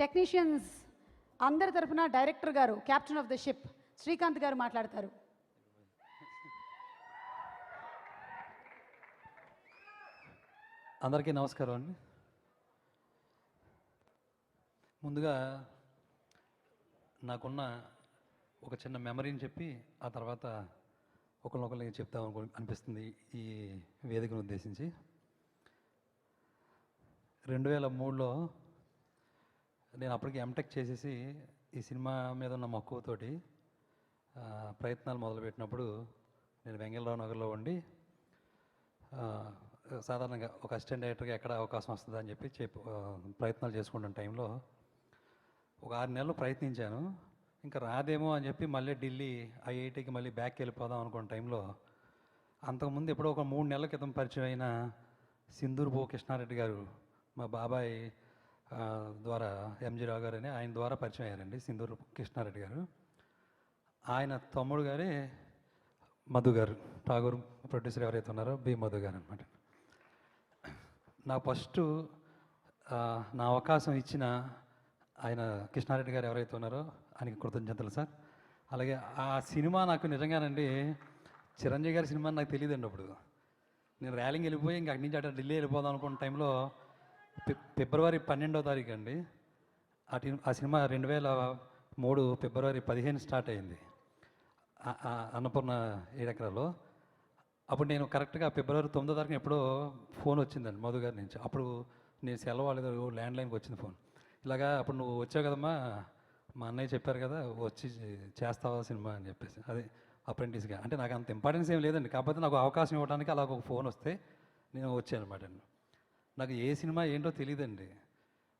Technicians అందరి తరఫున director గారు, captain of the ship Srikanth గారు మాట్లాడతారు. అందరికీ నమస్కారం అండి. ముందుగా నాకున్న ఒక చిన్న మెమరీని చెప్పి ఆ తర్వాత ఒకరినొకరికి చెప్తాం అనిపిస్తుంది ఈ వేదికను ఉద్దేశించి. 2003లో నేను అప్పటికి ఎంటెక్ చేసేసి ఈ సినిమా మీద ఉన్న మక్కువతోటి ప్రయత్నాలు మొదలుపెట్టినప్పుడు నేను వెంగళరావు నగర్లో ఉండి సాధారణంగా ఒక అసిస్టెంట్ డైరెక్టర్గా ఎక్కడ అవకాశం వస్తుందని చెప్పి ప్రయత్నాలు చేసుకుంటున్న టైంలో ఒక 6 నెలలు ప్రయత్నించాను. ఇంకా రాదేమో అని చెప్పి మళ్ళీ ఢిల్లీ ఐఐటికి మళ్ళీ బ్యాక్ వెళ్ళిపోదాం అనుకున్న టైంలో అంతకుముందు ఎప్పుడో ఒక 3 నెలల క్రితం పరిచయం అయిన సింధూర్ బో కృష్ణారెడ్డి గారు, మా బాబాయ్ ద్వారా ఎంజీ రావు గారు అని ఆయన ద్వారా పరిచయం అయ్యారండి. సింధూర్ కృష్ణారెడ్డి గారు ఆయన తమ్ముడు గారే మధు గారు, ఠాగూర్ ప్రొడ్యూసర్ ఎవరైతే ఉన్నారో బి మధు గారు అనమాట. నా ఫస్ట్ నా అవకాశం ఇచ్చిన ఆయన కృష్ణారెడ్డి గారు ఎవరైతే ఉన్నారో ఆయనకి కృతజ్ఞతలు సార్. అలాగే ఆ సినిమా నాకు నిజంగానండి చిరంజీవి గారి సినిమా నాకు తెలియదండి. అప్పుడు నేను ర్యాలింగ్ వెళ్ళిపోయి ఇంక అక్కడి నుంచి అటు ఢిల్లీ వెళ్ళిపోదాం అనుకున్న టైంలో ఫిబ్రవరి 12వ తారీఖు అండి ఆ సినిమా 2003 ఫిబ్రవరి 15 స్టార్ట్ అయింది అన్నపూర్ణ 7 ఎకరాల్లో. అప్పుడు నేను కరెక్ట్గా ఫిబ్రవరి 9వ తారీఖున ఎప్పుడో ఫోన్ వచ్చిందండి మధు గారి నుంచి. అప్పుడు నేను సెలవు వాళ్ళేదో ల్యాండ్లైన్కి వచ్చింది ఫోన్. ఇలాగా అప్పుడు నువ్వు వచ్చావు కదమ్మా, మా అన్నయ్య చెప్పారు కదా వచ్చి చేస్తావా సినిమా అని చెప్పేసి, అదే అప్రెంటిస్గా. అంటే నాకు అంత ఇంపార్టెన్స్ ఏం లేదండి, కాకపోతే నాకు అవకాశం ఇవ్వడానికి అలాగ ఒక ఫోన్ వస్తే నేను వచ్చాను అనమాట. నాకు ఏ సినిమా ఏంటో తెలియదండి.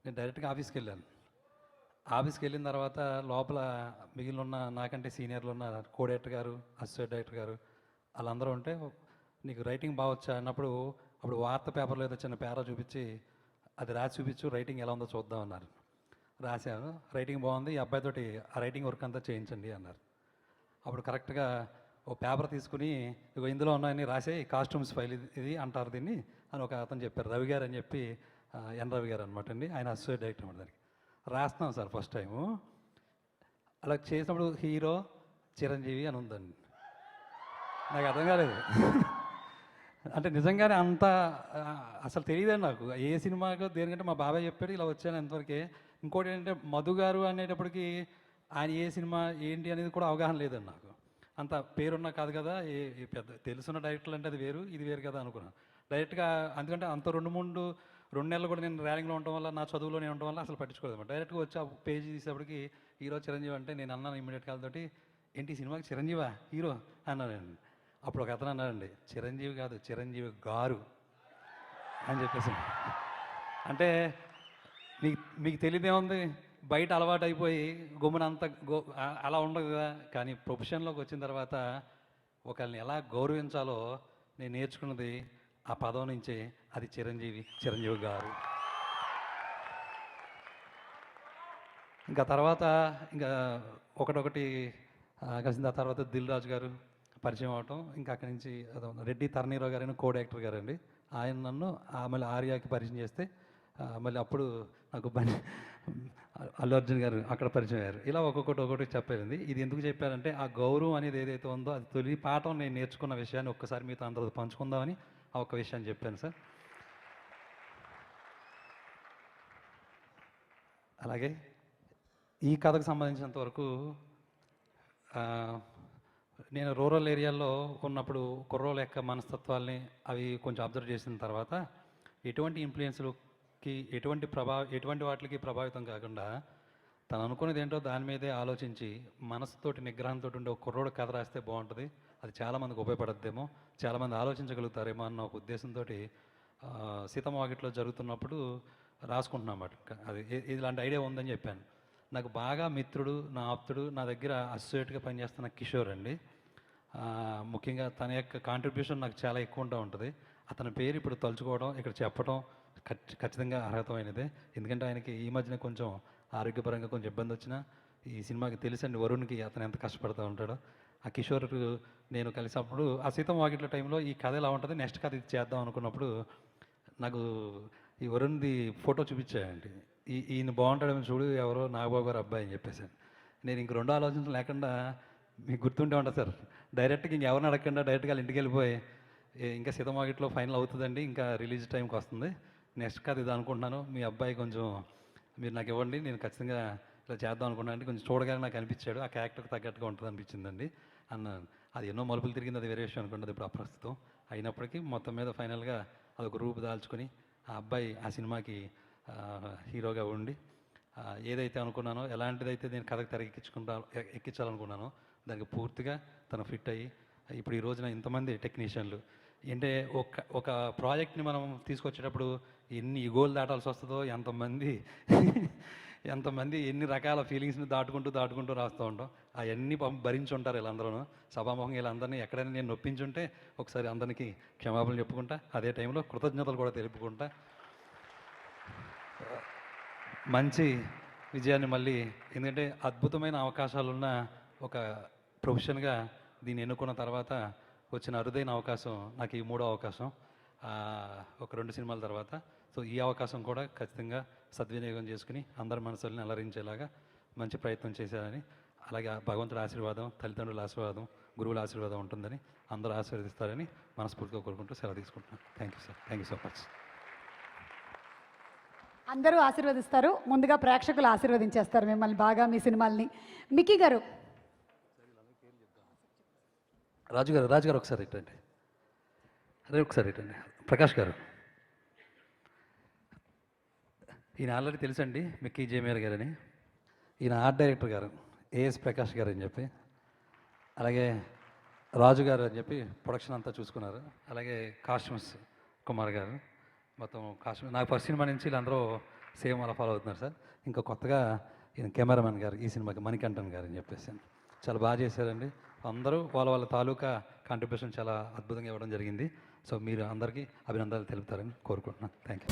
నేను డైరెక్ట్గా ఆఫీస్కి వెళ్ళాను. ఆఫీస్కి వెళ్ళిన తర్వాత లోపల మిగిలిన ఉన్న నాకంటే సీనియర్లు ఉన్న కో డైరెక్టర్ గారు, అసిస్టెంట్ డైరెక్టర్ గారు వాళ్ళందరూ ఉంటే, నీకు రైటింగ్ బాగొచ్చా అన్నప్పుడు అప్పుడు వార్త పేపర్లో ఏదో చిన్న పేరా చూపించి అది రాసి చూపించు, రైటింగ్ ఎలా ఉందో చూద్దాం అన్నారు. రాశాను, రైటింగ్ బాగుంది, ఈ అబ్బాయితోటి ఆ రైటింగ్ వర్క్ అంతా చేయించండి అన్నారు. అప్పుడు కరెక్ట్గా ఓ పేపర్ తీసుకుని ఇగో ఇందులో ఉన్నాయని రాసే కాస్ట్యూమ్స్ ఫైల్ ఇది అంటారు దీన్ని అని ఒక అతను చెప్పారు, రవి గారు అని చెప్పి, ఎన్ రవి గారు అనమాట అండి, ఆయన అసోసియేట్ డైరెక్టర్ అనమాట. దానికి రాస్తున్నాం సార్ ఫస్ట్ టైము. అలా చేసినప్పుడు హీరో చిరంజీవి అని ఉందండి. నాకు అర్థం కాలేదు. అంటే నిజంగానే అంత అసలు తెలియదండి నాకు ఏ సినిమాకో దేనికంటే మా బాబాయ్ చెప్పాడు ఇలా వచ్చాను ఎంతవరకే. ఇంకోటి ఏంటంటే మధు గారు అనేటప్పటికి ఆయన ఏ సినిమా ఏంటి అనేది కూడా అవగాహన లేదండి నాకు. అంత పేరున్నా కాదు కదా, ఏ పెద్ద తెలుసున్న డైరెక్టర్లు అంటే అది వేరు ఇది వేరు కదా అనుకున్నాను డైరెక్ట్గా. అందుకంటే అంత 2 నెలలు కూడా నేను ర్యాలింగ్లో ఉండటం వల్ల, నా చదువులోనే ఉండటం వల్ల అసలు పట్టించుకోలేదు. డైరెక్ట్గా వచ్చి ఆ పేజీ తీసేప్పటికి హీరో చిరంజీవి అంటే నేను అన్నాను ఇమ్మీడియట్గా వాళ్ళతోటి, ఏంటి సినిమాకి చిరంజీవా హీరో అన్నానండి. అప్పుడు ఒక అతను అన్నాడండి, చిరంజీవి కాదు చిరంజీవి గారు అని చెప్పేసి. అంటే మీకు తెలియదేముంది, బయట అలవాటు అయిపోయి గుమ్మనంత అలా ఉండదు కదా. కానీ ప్రొఫెషన్లోకి వచ్చిన తర్వాత ఒకరిని ఎలా గౌరవించాలో నేను నేర్చుకున్నది ఆ పదం నుంచే. అది చిరంజీవి గారు. ఇంకా తర్వాత ఇంకా ఒకటొకటి కలిసిన తర్వాత దిల్ రాజు గారు పరిచయం అవటం, ఇంకా అక్కడి నుంచి రెడ్డి తరణీరావు గారు కో డైరెక్టర్ గారు అండి, ఆయన నన్ను మళ్ళీ ఆర్యాకి పరిచయం చేస్తే మళ్ళీ అప్పుడు నాకు అల్లు అర్జున్ గారు అక్కడ పరిచయం అయ్యారు. ఇలా ఒక్కొక్కటి చెప్పారండి. ఇది ఎందుకు చెప్పారంటే ఆ గౌరవం అనేది ఏదైతే ఉందో అది తొలి పాఠం నేను నేర్చుకున్న విషయాన్ని ఒక్కసారి మీతో అందరూ పంచుకుందామని ఆ ఒక్క విషయాన్ని చెప్పాను సార్. అలాగే ఈ కథకు సంబంధించినంత వరకు నేను రూరల్ ఏరియాల్లో ఉన్నప్పుడు కుర్రోళ్ళ యొక్క మనస్తత్వాల్ని అవి కొంచెం అబ్జర్వ్ చేసిన తర్వాత ఎటువంటి ఇన్ఫ్లుయెన్స్లకి ఎటువంటి వాటికి ప్రభావితం కాకుండా తను అనుకునేది ఏంటో దాని మీదే ఆలోచించి మనసుతోటి నిగ్రహంతో ఉండే ఒక కుర్రోడు కథ రాస్తే బాగుంటుంది, అది చాలామందికి ఉపయోగపడద్దేమో, చాలామంది ఆలోచించగలుగుతారేమో అన్న ఒక ఉద్దేశంతో సీతమ్మ వాకిట్లో జరుగుతున్నప్పుడు రాసుకుంటున్నమాట. అది ఇలాంటి ఐడియా ఉందని చెప్పాను. నాకు బాగా మిత్రుడు, నా ఆప్తుడు, నా దగ్గర అసోసియేట్గా పనిచేస్తున్న కిషోర్ అండి. ముఖ్యంగా తన యొక్క కాంట్రిబ్యూషన్ నాకు చాలా ఎక్కువ ఉంటుంది. అతని పేరు ఇప్పుడు తలుచుకోవడం, ఇక్కడ చెప్పడం ఖచ్చితంగా అర్హతమైనదే. ఎందుకంటే ఆయనకి ఈ మధ్యన కొంచెం ఆరోగ్యపరంగా కొంచెం ఇబ్బంది వచ్చినా ఈ సినిమాకి తెలుసండి వరుణ్కి అతను ఎంత కష్టపడుతూ ఉంటాడో. ఆ కిషోర్ నేను కలిసినప్పుడు ఆ సీతమ్మ వాకిట్ల టైంలో ఈ కథ ఎలా ఉంటుంది, నెక్స్ట్ కథ ఇది చేద్దాం అనుకున్నప్పుడు నాకు ఈ వరుణ్ది ఫోటో చూపించాయండి. ఈయన బాగుంటాడని చూడు ఎవరో నాగబాబు గారు అబ్బాయి అని చెప్పేసాను. నేను ఇంక రెండో ఆలోచన లేకుండా మీకు గుర్తుంటే ఉంటుంది సార్, డైరెక్ట్గా ఇంకెవరిని అడగకుండా డైరెక్ట్గా వాళ్ళ ఇంటికి వెళ్ళిపోయి ఇంకా సీతమాగిట్లో ఫైనల్ అవుతుందండి, ఇంకా రిలీజ్ టైంకి వస్తుంది, నెక్స్ట్ కథ ఇది అనుకుంటున్నాను, మీ అబ్బాయి కొంచెం మీరు నాకు ఇవ్వండి, నేను ఖచ్చితంగా ఇలా చేద్దాం అనుకున్నాను. కొంచెం చూడగానే నాకు అనిపించాడు, ఆ క్యారెక్టర్కి తగ్గట్టుగా ఉంటుంది అనిపించిందండి అన్నాను. అది ఎన్నో మలుపులు తిరిగింది, అది వేరే విషయం అనుకుంటుంది ఇప్పుడు అప్రస్తుతం. అయినప్పటికీ మొత్తం మీద ఫైనల్గా అదొక రూపు దాల్చుకొని ఆ అబ్బాయి ఆ సినిమాకి హీరోగా ఉండి ఏదైతే అనుకున్నానో, ఎలాంటిదైతే నేను కథకు ఎక్కించాలనుకున్నానో దానికి పూర్తిగా తను ఫిట్ అయ్యి ఇప్పుడు ఈ రోజున ఇంతమంది టెక్నీషియన్లు అంటే ఒక ప్రాజెక్ట్ని మనం తీసుకొచ్చేటప్పుడు ఎన్ని గోల్ దాటాల్సి వస్తుందో, ఎంతమంది ఎన్ని రకాల ఫీలింగ్స్ని దాటుకుంటూ రాస్తూ ఉంటాం. అవన్నీ భరించి ఉంటారు వీళ్ళందరూ. సభాముఖంగా వీళ్ళందరినీ ఎక్కడైనా నేను నొప్పించుంటే ఒకసారి అందరికీ క్షమాపణలు చెప్పుకుంటా, అదే టైంలో కృతజ్ఞతలు కూడా తెలుపుకుంటా మంచి విజయాన్ని మళ్ళీ, ఎందుకంటే అద్భుతమైన అవకాశాలున్న ఒక ప్రొఫెషన్గా దీన్ని ఎన్నుకున్న తర్వాత వచ్చిన అరుదైన అవకాశం నాకు ఈ మూడో అవకాశం ఒక 2 సినిమాల తర్వాత. సో ఈ అవకాశం కూడా ఖచ్చితంగా సద్వినియోగం చేసుకుని అందరి మనసుల్ని అలరించేలాగా మంచి ప్రయత్నం చేశారని, అలాగే భగవంతుడి ఆశీర్వాదం, తల్లిదండ్రుల ఆశీర్వాదం, గురువుల ఆశీర్వాదం ఉంటుందని, అందరూ ఆశీర్వదిస్తారని మనస్ఫూర్తిగా కోరుకుంటూ సెలవు తీసుకుంటున్నాను. Thank you sir, thank you so much. అందరూ ఆశీర్వదిస్తారు, ముందుగా ప్రేక్షకులు ఆశీర్వదించేస్తారు మిమ్మల్ని బాగా, మీ సినిమాల్ని. మిక్కీ గారు, రాజు గారు ఒకసారి ఇట్టండి, అదే ఒకసారి ఇట్టండి. ప్రకాష్ గారు, ఈయన ఆల్రెడీ తెలుసండి, మిక్కీ జేమేర్ గారని. ఈయన ఆర్ట్ డైరెక్టర్ గారు ఏఎస్ ప్రకాష్ గారు అని చెప్పి, అలాగే రాజు గారు అని చెప్పి ప్రొడక్షన్ అంతా చూసుకున్నారు. అలాగే కాస్ట్యూమ్స్ కుమార్ గారు, మొత్తం కాస్ట్యూమ్ నాకు ఫస్ట్ సినిమా నుంచి వీళ్ళందరూ సేమ్ అలా ఫాలో అవుతున్నారు సార్. ఇంకా కొత్తగా ఈయన కెమెరామెన్ గారు ఈ సినిమాకి మణికంఠన్ గారు అని చెప్పేసి చాలా బాగా చేశారండి. అందరూ వాళ్ళ తాలూకా కాంట్రిబ్యూషన్ చాలా అద్భుతంగా ఇవ్వడం జరిగింది. సో మీరు అందరికీ అభినందనలు తెలుపుతారని కోరుకుంటున్నాను. Thank you.